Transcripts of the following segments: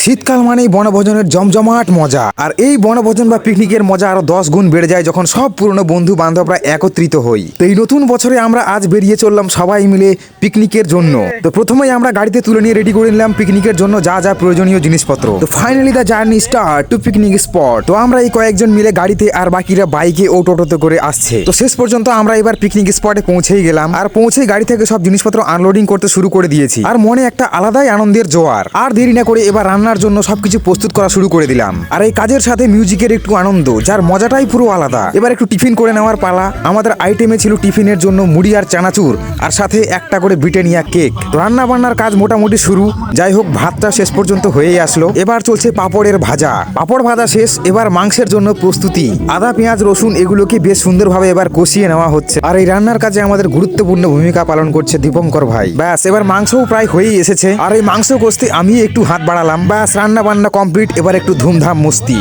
শীতকাল মানেই বনভোজনের জমজমাট মজা। আর এই বনভোজন বা পিকনিকের মজা আরো 10 গুণ বেড়ে যায় যখন সব পুরনো বন্ধু বান্ধবরা একত্রিত হই। তো এই নতুন বছরে আমরা আজ বেরিয়ে চললাম সবাই মিলে পিকনিকের জন্য। তো প্রথমেই আমরা গাড়িতে তুলে নিয়ে রেডি করে নিলাম পিকনিকের জন্য যা যা প্রয়োজনীয় জিনিসপত্র। তো finally the journey start to picnic spot. তো আমরা এই কয়েকজন মিলে গাড়িতে আর বাকিরা বাইকে ও টোটোতে করে আসছে। তো শেষ পর্যন্ত আমরা এবার পিকনিক স্পটে পৌঁছেই গেলাম। আর পৌঁছেই গাড়ি থেকে সব জিনিসপত্র আনলোডিং করতে শুরু করে দিয়েছি। আর মনে একটা আলাদাই আনন্দের জোয়ার। আর দেরি না করে এবার রান্নার জন্য সবকিছু প্রস্তুত করা শুরু করে দিলাম। আর এই কাজের সাথে মিউজিকের একটু আনন্দ, যার মজাটাই পুরো আলাদা। এবার একটু টিফিন করে নেওয়ার পালা। আমাদের আইটেমে ছিল টিফিনের জন্য মুড়ি আর চানাচুর, আর সাথে একটা করে ব্রিটানিয়া কেক। তো রান্না বান্নার কাজ মোটামুটি শুরু। যাই হোক, ভাতটা শেষ পর্যন্ত হয়েই আসলো। এবার চলছে পাঁপড়ের ভাজা। পাঁপড় ভাজা শেষ, এবার মাংসের জন্য প্রস্তুতি। আদা পেঁয়াজ রসুন এগুলোকে বেশ সুন্দরভাবে এবার কষিয়ে নেওয়া হচ্ছে। আর এই রান্নার কাজে আমাদের গুরুত্বপূর্ণ ভূমিকা পালন করছে দীপঙ্কর ভাই। ব্যাস, এবার মাংসও প্রায় হয়েই এসেছে। আর এই মাংস কষতে আমি একটু হাত বাড়ালাম। ব্যাস, রান্না বান্না কমপ্লিট। এবার একটু ধুমধাম মস্তি।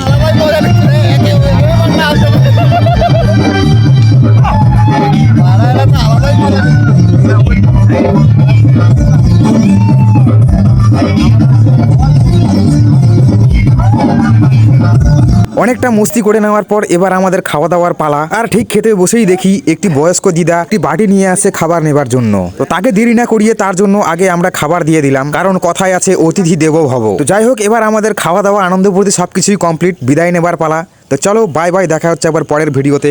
অনেকটা মস্তি করে নেওয়ার পর এবার আমাদের খাওয়া দাওয়ার পালা। আর ঠিক খেতে বসেই দেখি একটি বয়স্ক দিদা একটি বাটি নিয়ে আসে খাবার নেবার জন্য। তো তাকে দেরি না করিয়ে তার জন্য আগে আমরা খাবার দিয়ে দিলাম, কারণ কথায় আছে অতিথি দেবো ভব। তো যাই হোক, এবার আমাদের খাওয়া দাওয়া আনন্দ প্রতি সবকিছুই কমপ্লিট। বিদায় নেবার পালা। তো চলো, বাই বাই, দেখা হচ্ছে আবার পরের ভিডিওতে।